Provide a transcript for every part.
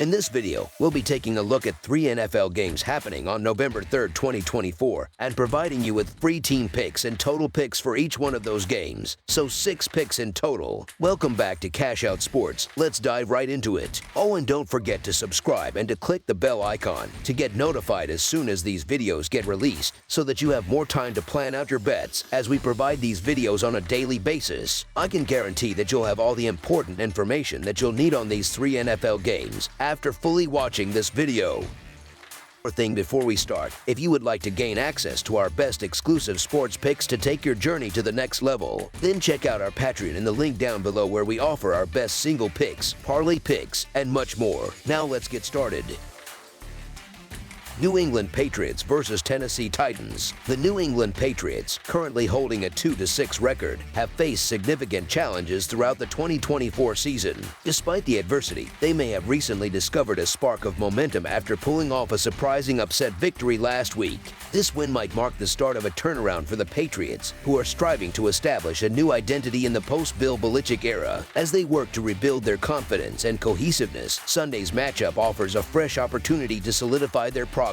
In this video, we'll be taking a look at 3 NFL games happening on November 3rd, 2024, and providing you with free team picks and total picks for each one of those games. So 6 picks in total. Welcome back to Cash Out Sports. Let's dive right into it. Oh, and don't forget to subscribe and to click the bell icon to get notified as soon as these videos get released so that you have more time to plan out your bets as we provide these videos on a daily basis. I can guarantee that you'll have all the important information that you'll need on these 3 NFL games after fully watching this video. One thing before we start, if you would like to gain access to our best exclusive sports picks to take your journey to the next level, then check out our Patreon in the link down below where we offer our best single picks, parlay picks, and much more. Now let's get started. New England Patriots versus Tennessee Titans. The New England Patriots, currently holding a 2-6 record, have faced significant challenges throughout the 2024 season. Despite the adversity, they may have recently discovered a spark of momentum after pulling off a surprising upset victory last week. This win might mark the start of a turnaround for the Patriots, who are striving to establish a new identity in the post-Bill Belichick era. As they work to rebuild their confidence and cohesiveness, Sunday's matchup offers a fresh opportunity to solidify their progress.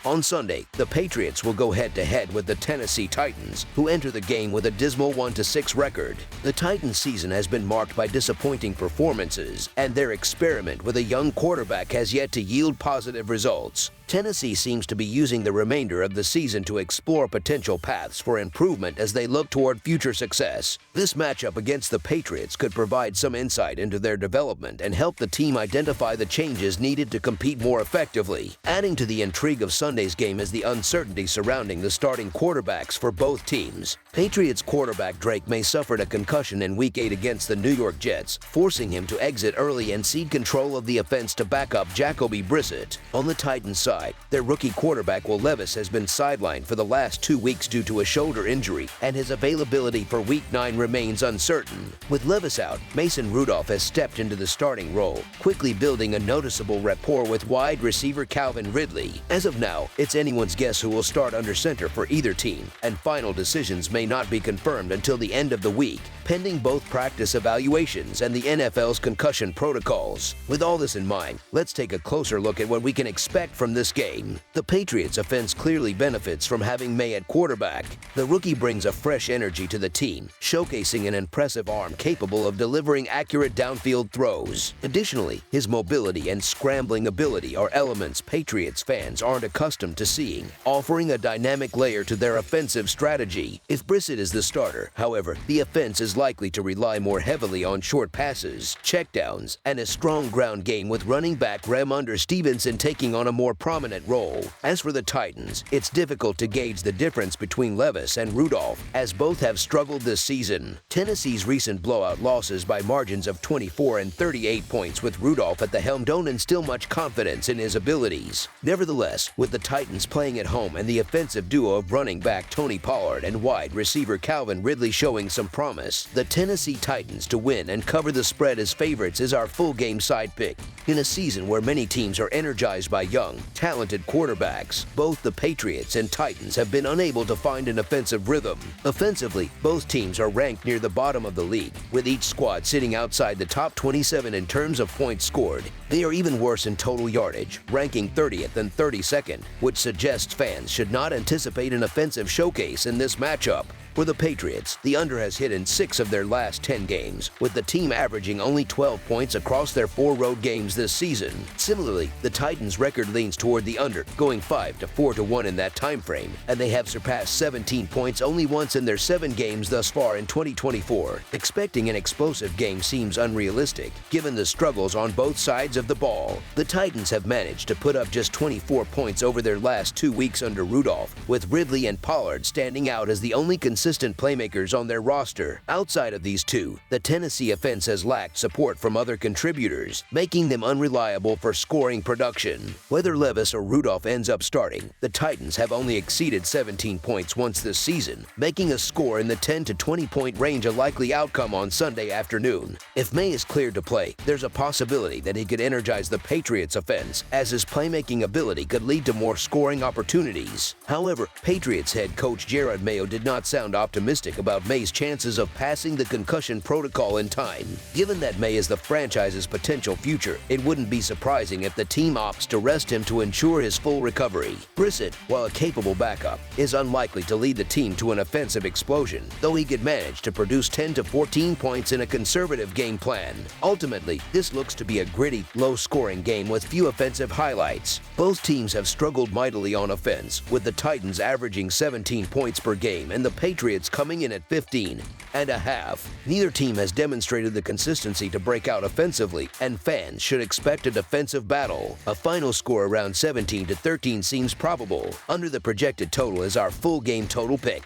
On Sunday, the Patriots will go head-to-head with the Tennessee Titans, who enter the game with a dismal 1-6 record. The Titans' season has been marked by disappointing performances, and their experiment with a young quarterback has yet to yield positive results. Tennessee seems to be using the remainder of the season to explore potential paths for improvement as they look toward future success. This matchup against the Patriots could provide some insight into their development and help the team identify the changes needed to compete more effectively. Adding to the intrigue of Sunday's game is the uncertainty surrounding the starting quarterbacks for both teams. Patriots quarterback Drake may suffer a concussion in Week 8 against the New York Jets, forcing him to exit early and cede control of the offense to backup Jacoby Brissett. On the Titans side, their rookie quarterback Will Levis has been sidelined for the last 2 weeks due to a shoulder injury, and his availability for Week 9 remains uncertain. With Levis out, Mason Rudolph has stepped into the starting role, quickly building a noticeable rapport with wide receiver Calvin Ridley. As of now, it's anyone's guess who will start under center for either team, and final decisions may not be confirmed until the end of the week, pending both practice evaluations and the NFL's concussion protocols. With all this in mind, let's take a closer look at what we can expect from this game. The Patriots' offense clearly benefits from having May at quarterback. The rookie brings a fresh energy to the team, showcasing an impressive arm capable of delivering accurate downfield throws. Additionally, his mobility and scrambling ability are elements Patriots fans aren't accustomed to seeing, offering a dynamic layer to their offensive strategy. If Brissett is the starter, however, the offense is likely to rely more heavily on short passes, checkdowns, and a strong ground game with running back Ramondre Stevenson taking on a more prominent role. As for the Titans, it's difficult to gauge the difference between Levis and Rudolph, as both have struggled this season. Tennessee's recent blowout losses by margins of 24 and 38 points with Rudolph at the helm don't instill much confidence in his abilities. Nevertheless, with the Titans playing at home and the offensive duo of running back Tony Pollard and wide receiver Calvin Ridley showing some promise, the Tennessee Titans to win and cover the spread as favorites is our full game side pick. In a season where many teams are energized by young, talented quarterbacks, both the Patriots and Titans have been unable to find an offensive rhythm. Offensively, both teams are ranked near the bottom of the league, with each squad sitting outside the top 27 in terms of points scored. They are even worse in total yardage, ranking 30th and 32nd, which suggests fans should not anticipate an offensive showcase in this matchup. For the Patriots, the under has hit in 6 of their last 10 games, with the team averaging only 12 points across their 4 road games this season. Similarly, the Titans' record leans toward the under, going 5-4-1 in that time frame, and they have surpassed 17 points only once in their 7 games thus far in 2024. Expecting an explosive game seems unrealistic, given the struggles on both sides of the ball. The Titans have managed to put up just 24 points over their last 2 weeks under Rudolph, with Ridley and Pollard standing out as the only consistent playmakers on their roster. Outside of these two, the Tennessee offense has lacked support from other contributors, making them unreliable for scoring production. Whether Levis or Rudolph ends up starting, the Titans have only exceeded 17 points once this season, making a score in the 10 to 20 point range a likely outcome on Sunday afternoon. If May is cleared to play, there's a possibility that he could energize the Patriots offense, as his playmaking ability could lead to more scoring opportunities. However, Patriots head coach Jerod Mayo did not sound optimistic about May's chances of passing the concussion protocol in time. Given that May is the franchise's potential future, it wouldn't be surprising if the team opts to rest him to ensure his full recovery. Brissett, while a capable backup, is unlikely to lead the team to an offensive explosion, though he could manage to produce 10 to 14 points in a conservative game plan. Ultimately, this looks to be a gritty, low-scoring game with few offensive highlights. Both teams have struggled mightily on offense, with the Titans averaging 17 points per game and the Patriots coming in at 15.5. Neither team has demonstrated the consistency to break out offensively, and fans should expect a defensive battle. A final score around 17 to 13 seems probable. Under the projected total is our full game total pick.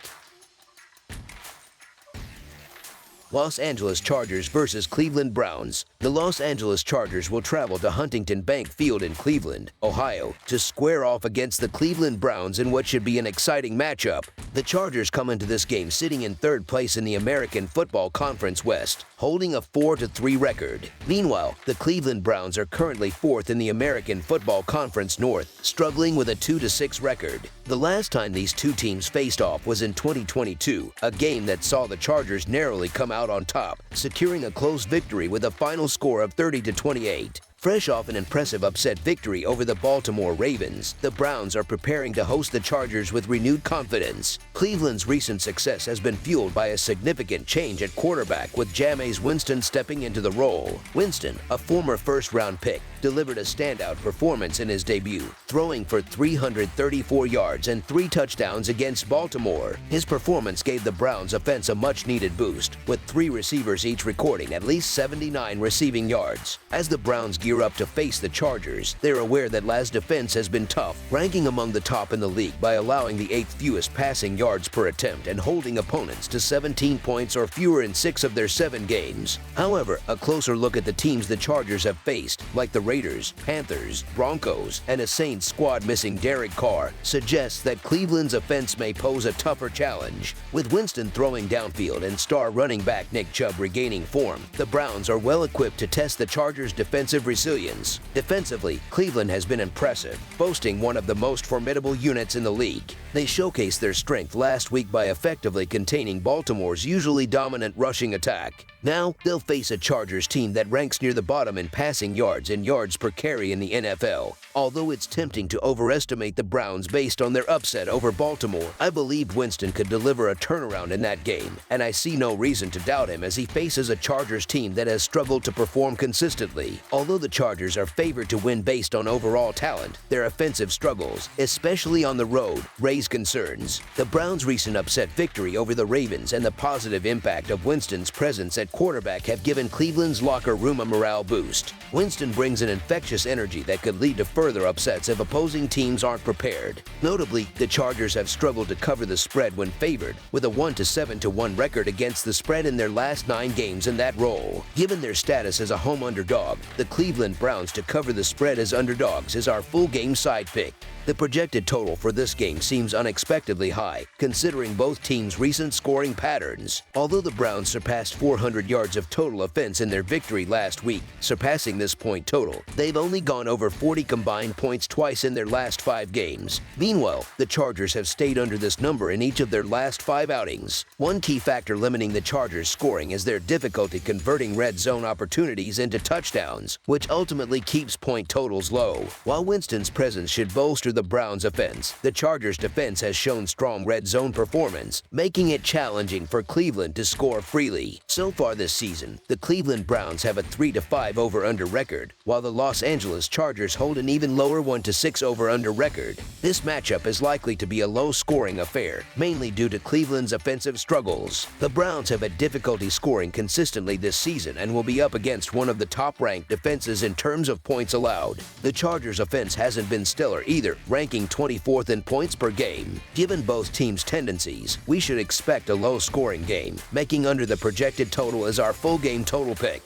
Los Angeles Chargers versus Cleveland Browns. The Los Angeles Chargers will travel to Huntington Bank Field in Cleveland, Ohio, to square off against the Cleveland Browns in what should be an exciting matchup. The Chargers come into this game sitting in third place in the American Football Conference West, holding a 4-3 record. Meanwhile, the Cleveland Browns are currently fourth in the American Football Conference North, struggling with a 2-6 record. The last time these two teams faced off was in 2022, a game that saw the Chargers narrowly come out on top, securing a close victory with a final score of 30-28. Fresh off an impressive upset victory over the Baltimore Ravens, the Browns are preparing to host the Chargers with renewed confidence. Cleveland's recent success has been fueled by a significant change at quarterback, with Jameis Winston stepping into the role. Winston, a former first-round pick, delivered a standout performance in his debut, throwing for 334 yards and 3 touchdowns against Baltimore. His performance gave the Browns offense a much-needed boost, with 3 receivers each recording at least 79 receiving yards. As the Browns gear up to face the Chargers, they're aware that Laz's defense has been tough, ranking among the top in the league by allowing the 8th fewest passing yards per attempt and holding opponents to 17 points or fewer in 6 of their 7 games. However, a closer look at the teams the Chargers have faced, like the Raiders, Panthers, Broncos, and a Saints squad missing Derek Carr, suggests that Cleveland's offense may pose a tougher challenge. With Winston throwing downfield and star running back Nick Chubb regaining form, the Browns are well equipped to test the Chargers' defensive resilience. Defensively, Cleveland has been impressive, boasting one of the most formidable units in the league. They showcased their strength last week by effectively containing Baltimore's usually dominant rushing attack. Now, they'll face a Chargers team that ranks near the bottom in passing yards and yards per carry in the NFL. Although it's tempting to overestimate the Browns based on their upset over Baltimore, I believe Winston could deliver a turnaround in that game, and I see no reason to doubt him as he faces a Chargers team that has struggled to perform consistently. Although the Chargers are favored to win based on overall talent, their offensive struggles, especially on the road, raise concerns. The Browns' recent upset victory over the Ravens and the positive impact of Winston's presence at quarterback have given Cleveland's locker room a morale boost. Winston brings an infectious energy that could lead to further upsets if opposing teams aren't prepared. Notably, the Chargers have struggled to cover the spread when favored, with a 1-7-1 record against the spread in their last 9 games in that role. Given their status as a home underdog, the Cleveland Browns to cover the spread as underdogs is our full game side pick. The projected total for this game seems unexpectedly high, considering both teams' recent scoring patterns. Although the Browns surpassed 400 yards of total offense in their victory last week, surpassing this point total, they've only gone over 40 combined points twice in their last 5 games. Meanwhile, the Chargers have stayed under this number in each of their last 5 outings. One key factor limiting the Chargers' scoring is their difficulty converting red zone opportunities into touchdowns, which ultimately keeps point totals low. While Winston's presence should bolster the Browns' offense, the Chargers' defense has shown strong red zone performance, making it challenging for Cleveland to score freely. So far this season, the Cleveland Browns have a 3-5 over-under record, while the Los Angeles Chargers hold an even lower 1-6 over-under record. This matchup is likely to be a low-scoring affair, mainly due to Cleveland's offensive struggles. The Browns have had difficulty scoring consistently this season and will be up against one of the top-ranked defenses in terms of points allowed. The Chargers' offense hasn't been stellar either, ranking 24th in points per game. Given both teams' tendencies, we should expect a low-scoring game, making under the projected total as our full game total pick.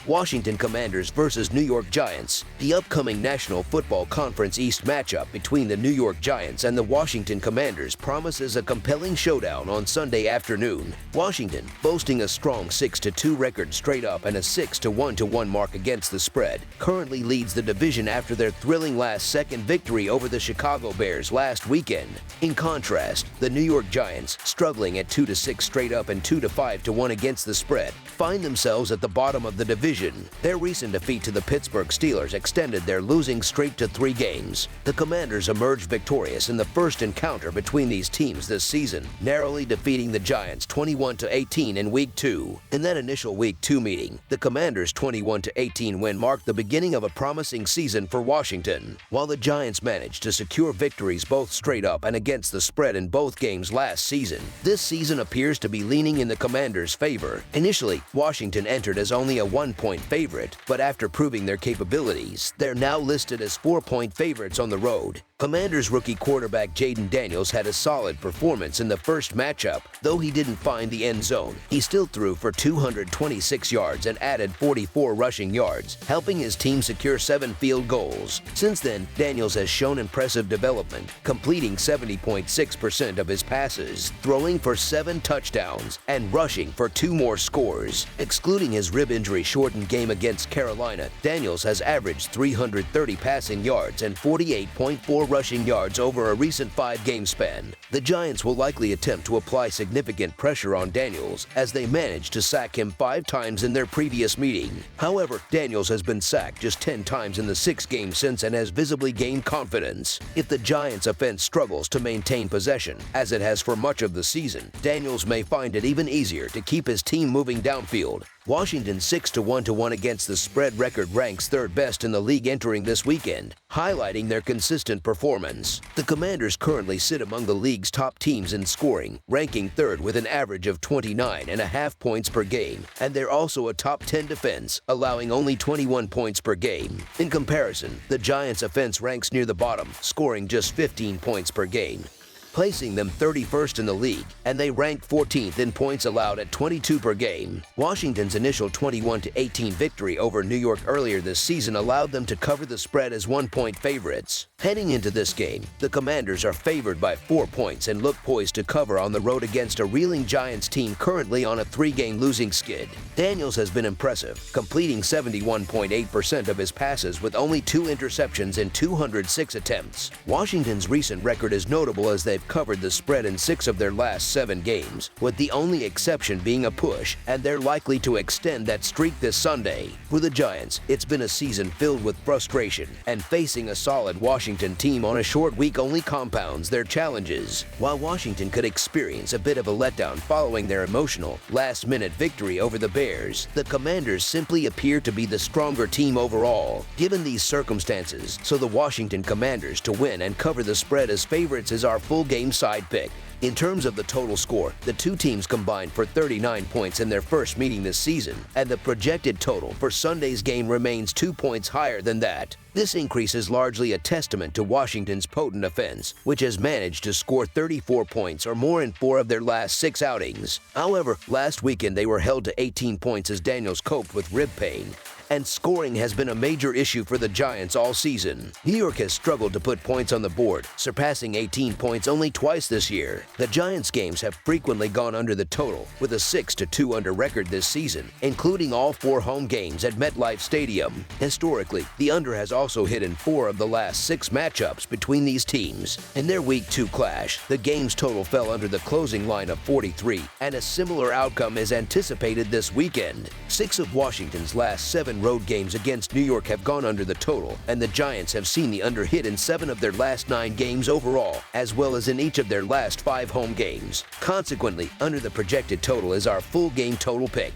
Washington Commanders versus New York Giants. The upcoming National Football Conference East matchup between the New York Giants and the Washington Commanders promises a compelling showdown on Sunday afternoon. Washington, boasting a strong 6-2 record straight up and a 6-1 mark against the spread, currently leads the division after their thrilling last-second victory over the Chicago Bears last weekend. In contrast, the New York Giants, struggling at 2-6 straight up and 2-5 against the spread, find themselves at the bottom of the division. Their recent defeat to the Pittsburgh Steelers extended their losing streak to 3 games. The Commanders emerged victorious in the first encounter between these teams this season, narrowly defeating the Giants 21-18 in Week 2. In that initial Week 2 meeting, the Commanders' 21-18 win marked the beginning of a promising season for Washington. While the Giants managed to secure victories both straight up and against the spread in both games last season, this season appears to be leaning in the Commanders' favor. Initially, Washington entered as only a 1-point favorite, but after proving their capabilities, they're now listed as 4-point favorites on the road. Commanders rookie quarterback Jaden Daniels had a solid performance in the first matchup. Though he didn't find the end zone, he still threw for 226 yards and added 44 rushing yards, helping his team secure 7 field goals. Since then, Daniels has shown impressive development, completing 70.6% of his passes, throwing for 7 touchdowns, and rushing for 2 more scores. Excluding his rib injury-shortened game against Carolina, Daniels has averaged 330 passing yards and 48.4 rushing yards over a recent 5-game span. The Giants will likely attempt to apply significant pressure on Daniels as they managed to sack him 5 times in their previous meeting. However, Daniels has been sacked just 10 times in the 6 games since and has visibly gained confidence. If the Giants' offense struggles to maintain possession, as it has for much of the season, Daniels may find it even easier to keep his team moving downfield. Washington's 6-1 against the spread record ranks 3rd best in the league entering this weekend, highlighting their consistent performance. The Commanders currently sit among the league's top teams in scoring, ranking 3rd with an average of 29.5 points per game, and they're also a top 10 defense, allowing only 21 points per game. In comparison, the Giants' offense ranks near the bottom, scoring just 15 points per game, placing them 31st in the league, and they rank 14th in points allowed at 22 per game. Washington's initial 21-18 victory over New York earlier this season allowed them to cover the spread as 1-point favorites. Heading into this game, the Commanders are favored by 4 points and look poised to cover on the road against a reeling Giants team currently on a 3-game losing skid. Daniels has been impressive, completing 71.8% of his passes with only 2 interceptions in 206 attempts. Washington's recent record is notable as they've covered the spread in 6 of their last 7 games, with the only exception being a push, and they're likely to extend that streak this Sunday. For the Giants, it's been a season filled with frustration, and facing a solid Washington team on a short week only compounds their challenges. While Washington could experience a bit of a letdown following their emotional, last-minute victory over the Bears, the Commanders simply appear to be the stronger team overall. Given these circumstances, so the Washington Commanders to win and cover the spread as favorites is our full game side pick. In terms of the total score, the 2 teams combined for 39 points in their first meeting this season, and the projected total for Sunday's game remains 2 points higher than that. This increase is largely a testament to Washington's potent offense, which has managed to score 34 points or more in 4 of their last 6 outings. However, last weekend they were held to 18 points as Daniels coped with rib pain, and scoring has been a major issue for the Giants all season. New York has struggled to put points on the board, surpassing 18 points only twice this year. The Giants' games have frequently gone under the total, with a 6-2 under record this season, including all 4 home games at MetLife Stadium. Historically, the under has also hit in 4 of the last 6 matchups between these teams. In their Week 2 clash, the game's total fell under the closing line of 43, and a similar outcome is anticipated this weekend. 6 of Washington's last 7 road games against New York have gone under the total, and the Giants have seen the under hit in 7 of their last 9 games overall, as well as in each of their last 5 home games. Consequently, under the projected total is our full game total pick.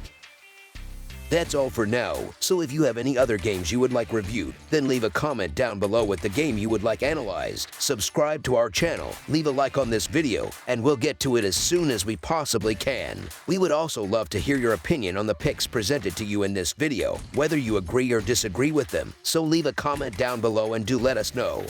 That's all for now, so if you have any other games you would like reviewed, then leave a comment down below with the game you would like analyzed. Subscribe to our channel, leave a like on this video, and we'll get to it as soon as we possibly can. We would also love to hear your opinion on the picks presented to you in this video, whether you agree or disagree with them, so leave a comment down below and do let us know.